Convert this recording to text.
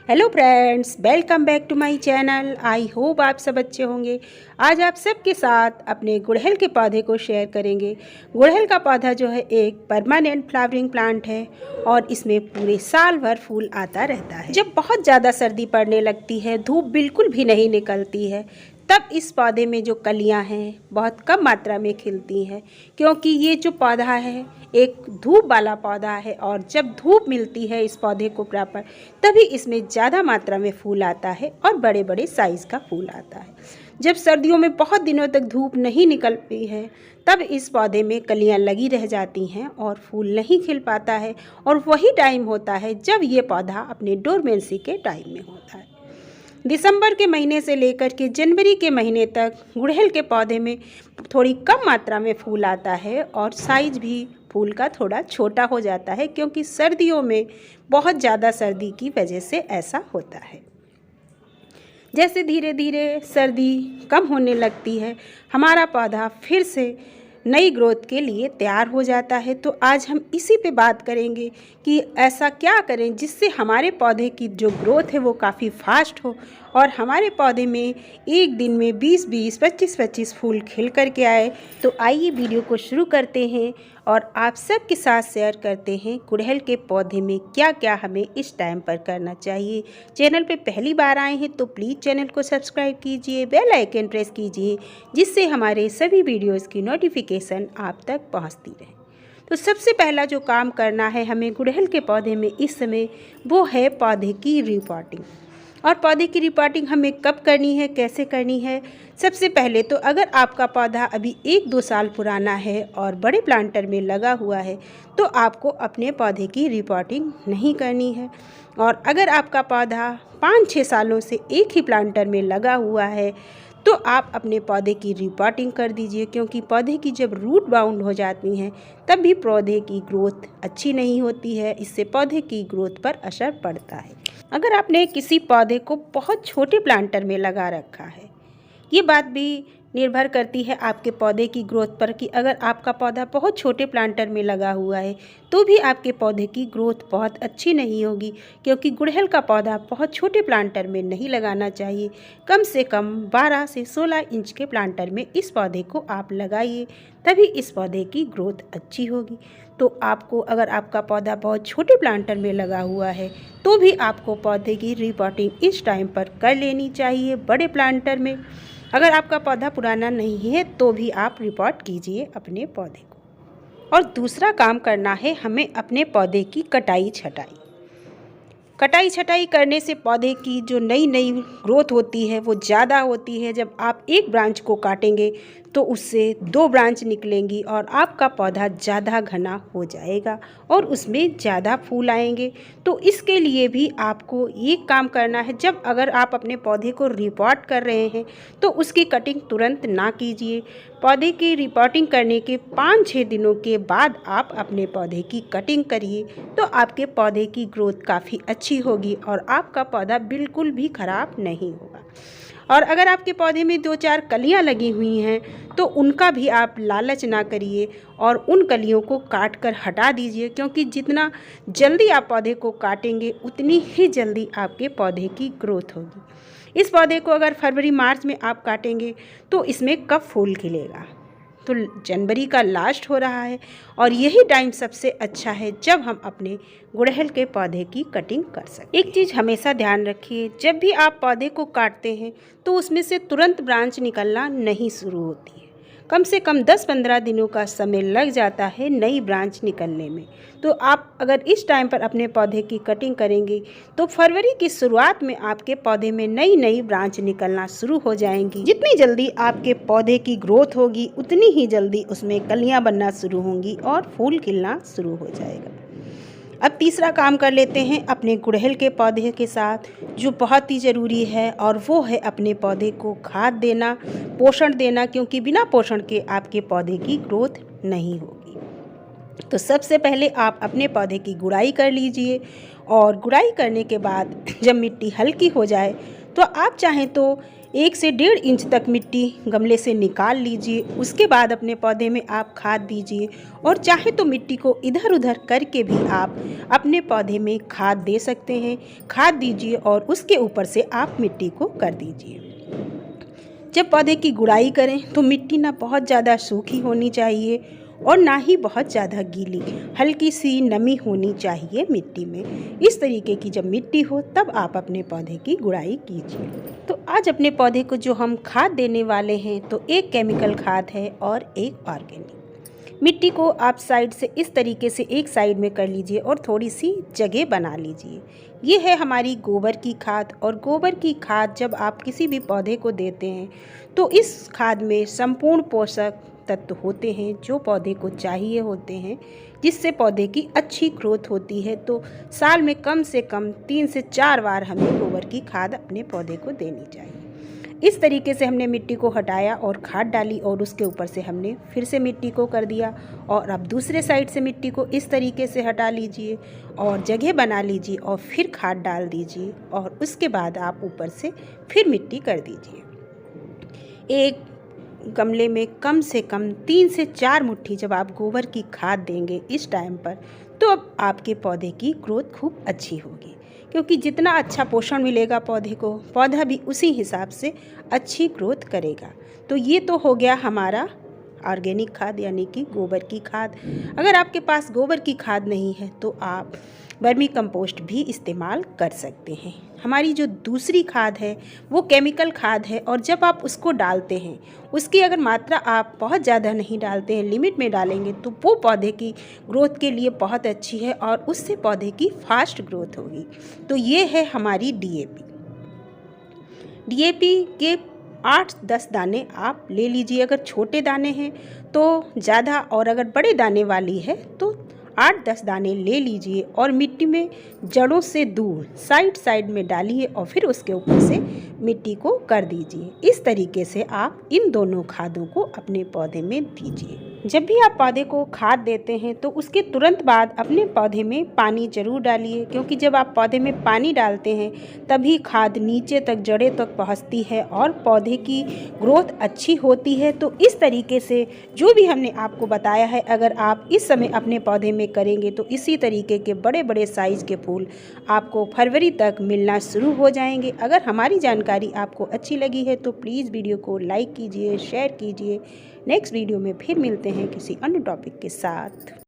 Hello friends, welcome back to my channel. I hope आप सब अच्छे होंगे। आज आप सबके साथ अपने गुड़हल के पौधे को शेयर करेंगे। गुड़हल का पौधा जो है एक परमानेंट फ्लावरिंग प्लांट है और इसमें पूरे साल भर फूल आता रहता है। जब बहुत ज़्यादा सर्दी पड़ने लगती है, धूप बिल्कुल भी नहीं निकलती है, तब इस पौधे में जो कलियां हैं बहुत कम मात्रा में खिलती हैं, क्योंकि ये जो पौधा है एक धूप वाला पौधा है और जब धूप मिलती है इस पौधे को प्रॉपर, तभी इसमें ज़्यादा मात्रा में फूल आता है और बड़े बड़े साइज़ का फूल आता है। जब सर्दियों में बहुत दिनों तक धूप नहीं निकलती है, तब इस पौधे में कलियां लगी रह जाती हैं और फूल नहीं खिल पाता है, और वही टाइम होता है जब ये पौधा अपने डोरमेंसी के टाइम में होता है। दिसंबर के महीने से लेकर के जनवरी के महीने तक गुड़हल के पौधे में थोड़ी कम मात्रा में फूल आता है और साइज भी फूल का थोड़ा छोटा हो जाता है, क्योंकि सर्दियों में बहुत ज़्यादा सर्दी की वजह से ऐसा होता है। जैसे धीरे धीरे सर्दी कम होने लगती है, हमारा पौधा फिर से नई ग्रोथ के लिए तैयार हो जाता है। तो आज हम इसी पे बात करेंगे कि ऐसा क्या करें जिससे हमारे पौधे की जो ग्रोथ है वो काफ़ी फास्ट हो और हमारे पौधे में एक दिन में 20-20, 25-25 फूल खिल कर के आए। तो आइए वीडियो को शुरू करते हैं और आप सबके साथ शेयर करते हैं गुड़हल के पौधे में क्या क्या हमें इस टाइम पर करना चाहिए। चैनल पे पहली बार आए हैं तो प्लीज़ चैनल को सब्सक्राइब कीजिए, बेल आइकन प्रेस कीजिए, जिससे हमारे सभी वीडियोस की नोटिफिकेशन आप तक पहुंचती रहे। तो सबसे पहला जो काम करना है हमें गुड़हल के पौधे में इस समय, वो है पौधे की रिपॉटिंग। और पौधे की रिपॉटिंग हमें कब करनी है, कैसे करनी है? सबसे पहले तो अगर आपका पौधा अभी 1-2 साल पुराना है और बड़े प्लांटर में लगा हुआ है, तो आपको अपने पौधे की रिपॉटिंग नहीं करनी है। और अगर आपका पौधा 5-6 सालों से एक ही प्लांटर में लगा हुआ है, तो आप अपने पौधे की रिपॉटिंग कर दीजिए, क्योंकि पौधे की जब रूट बाउंड हो जाती हैं तब भी पौधे की ग्रोथ अच्छी नहीं होती है। इससे पौधे की ग्रोथ पर असर पड़ता है। अगर आपने किसी पौधे को बहुत छोटे प्लांटर में लगा रखा है, ये बात भी निर्भर करती है आपके पौधे की ग्रोथ पर कि अगर आपका पौधा बहुत छोटे प्लांटर में लगा हुआ है तो भी आपके पौधे की ग्रोथ बहुत अच्छी नहीं होगी, क्योंकि गुड़हल का पौधा बहुत छोटे प्लांटर में नहीं लगाना चाहिए। कम से कम 12 से 16 इंच के प्लांटर में इस पौधे को आप लगाइए, तभी इस पौधे की ग्रोथ अच्छी होगी। तो आपको, अगर आपका पौधा बहुत छोटे प्लांटर में लगा हुआ है, तो भी आपको पौधे की रिपॉटिंग इस टाइम पर कर लेनी चाहिए बड़े प्लांटर में। अगर आपका पौधा पुराना नहीं है तो भी आप रिपॉट कीजिए अपने पौधे को। और दूसरा काम करना है हमें अपने पौधे की कटाई छटाई। कटाई छटाई करने से पौधे की जो नई नई ग्रोथ होती है वो ज़्यादा होती है। जब आप एक ब्रांच को काटेंगे तो उससे 2 ब्रांच निकलेंगी और आपका पौधा ज़्यादा घना हो जाएगा और उसमें ज़्यादा फूल आएंगे। तो इसके लिए भी आपको ये काम करना है, जब अगर आप अपने पौधे को रिपॉट कर रहे हैं तो उसकी कटिंग तुरंत ना कीजिए। पौधे की रिपॉटिंग करने के 5-6 दिनों के बाद आप अपने पौधे की कटिंग करिए, तो आपके पौधे की ग्रोथ काफ़ी अच्छी होगी और आपका पौधा बिल्कुल भी ख़राब नहीं होगा। और अगर आपके पौधे में 2-4 कलियां लगी हुई हैं तो उनका भी आप लालच ना करिए और उन कलियों को काट कर हटा दीजिए, क्योंकि जितना जल्दी आप पौधे को काटेंगे उतनी ही जल्दी आपके पौधे की ग्रोथ होगी। इस पौधे को अगर फरवरी-मार्च में आप काटेंगे तो इसमें कब फूल खिलेगा? तो जनवरी का लास्ट हो रहा है और यही टाइम सबसे अच्छा है जब हम अपने गुड़हल के पौधे की कटिंग कर सकते हैं। एक चीज़ हमेशा ध्यान रखिए, जब भी आप पौधे को काटते हैं तो उसमें से तुरंत ब्रांच निकलना नहीं शुरू होती है। कम से कम 10-15 दिनों का समय लग जाता है नई ब्रांच निकलने में। तो आप अगर इस टाइम पर अपने पौधे की कटिंग करेंगे तो फरवरी की शुरुआत में आपके पौधे में नई नई ब्रांच निकलना शुरू हो जाएंगी। जितनी जल्दी आपके पौधे की ग्रोथ होगी उतनी ही जल्दी उसमें कलियां बनना शुरू होंगी और फूल खिलना शुरू हो जाएगा। अब तीसरा काम कर लेते हैं अपने गुड़हल के पौधे के साथ, जो बहुत ही ज़रूरी है, और वो है अपने पौधे को खाद देना, पोषण देना, क्योंकि बिना पोषण के आपके पौधे की ग्रोथ नहीं होगी। तो सबसे पहले आप अपने पौधे की गुड़ाई कर लीजिए और गुड़ाई करने के बाद जब मिट्टी हल्की हो जाए तो आप चाहें तो 1 से 1.5 इंच तक मिट्टी गमले से निकाल लीजिए। उसके बाद अपने पौधे में आप खाद दीजिए और चाहे तो मिट्टी को इधर उधर करके भी आप अपने पौधे में खाद दे सकते हैं। खाद दीजिए और उसके ऊपर से आप मिट्टी को कर दीजिए। जब पौधे की गुड़ाई करें तो मिट्टी ना बहुत ज़्यादा सूखी होनी चाहिए और ना ही बहुत ज़्यादा गीली, हल्की सी नमी होनी चाहिए मिट्टी में। इस तरीके की जब मिट्टी हो तब आप अपने पौधे की गुड़ाई कीजिए। तो आज अपने पौधे को जो हम खाद देने वाले हैं तो एक केमिकल खाद है और एक ऑर्गेनिक। मिट्टी को आप साइड से इस तरीके से एक साइड में कर लीजिए और थोड़ी सी जगह बना लीजिए। ये है हमारी गोबर की खाद। और गोबर की खाद जब आप किसी भी पौधे को देते हैं तो इस खाद में संपूर्ण पोषक तत्व होते हैं जो पौधे को चाहिए होते हैं, जिससे पौधे की अच्छी ग्रोथ होती है। तो साल में कम से कम 3 से 4 बार हमें गोबर की खाद अपने पौधे को देनी चाहिए। इस तरीके से हमने मिट्टी को हटाया और खाद डाली और उसके ऊपर से हमने फिर से मिट्टी को कर दिया। और अब दूसरे साइड से मिट्टी को इस तरीके से हटा लीजिए और जगह बना लीजिए और फिर खाद डाल दीजिए और उसके बाद आप ऊपर से फिर मिट्टी कर दीजिए। एक गमले में कम से कम 3 से 4 मुट्ठी जब आप गोबर की खाद देंगे इस टाइम पर, तो अब आपके पौधे की ग्रोथ खूब अच्छी होगी। क्योंकि जितना अच्छा पोषण मिलेगा पौधे को, पौधा भी उसी हिसाब से अच्छी ग्रोथ करेगा। तो ये तो हो गया हमारा ऑर्गेनिक खाद यानी कि गोबर की खाद। अगर आपके पास गोबर की खाद नहीं है तो आप वर्मी कंपोस्ट भी इस्तेमाल कर सकते हैं। हमारी जो दूसरी खाद है वो केमिकल खाद है और जब आप उसको डालते हैं उसकी अगर मात्रा आप बहुत ज़्यादा नहीं डालते हैं, लिमिट में डालेंगे, तो वो पौधे की ग्रोथ के लिए बहुत अच्छी है और उससे पौधे की फास्ट ग्रोथ होगी। तो ये है हमारी डीएपी। डीएपी के 8-10 दाने आप ले लीजिए। अगर छोटे दाने हैं तो ज़्यादा और अगर बड़े दाने वाली है तो 8-10 दाने ले लीजिए और मिट्टी में जड़ों से दूर साइड में डालिए और फिर उसके ऊपर से मिट्टी को कर दीजिए। इस तरीके से आप इन दोनों खादों को अपने पौधे में दीजिए। जब भी आप पौधे को खाद देते हैं तो उसके तुरंत बाद अपने पौधे में पानी ज़रूर डालिए, क्योंकि जब आप पौधे में पानी डालते हैं तभी खाद नीचे तक जड़ें तक पहुंचती है और पौधे की ग्रोथ अच्छी होती है। तो इस तरीके से जो भी हमने आपको बताया है, अगर आप इस समय अपने पौधे में करेंगे तो इसी तरीके के बड़े बड़े साइज़ के फूल आपको फरवरी तक मिलना शुरू हो जाएंगे। अगर हमारी जानकारी आपको अच्छी लगी है तो प्लीज़ वीडियो को लाइक कीजिए, शेयर कीजिए। नेक्स्ट वीडियो में फिर मिलते हैं किसी अन्य टॉपिक के साथ।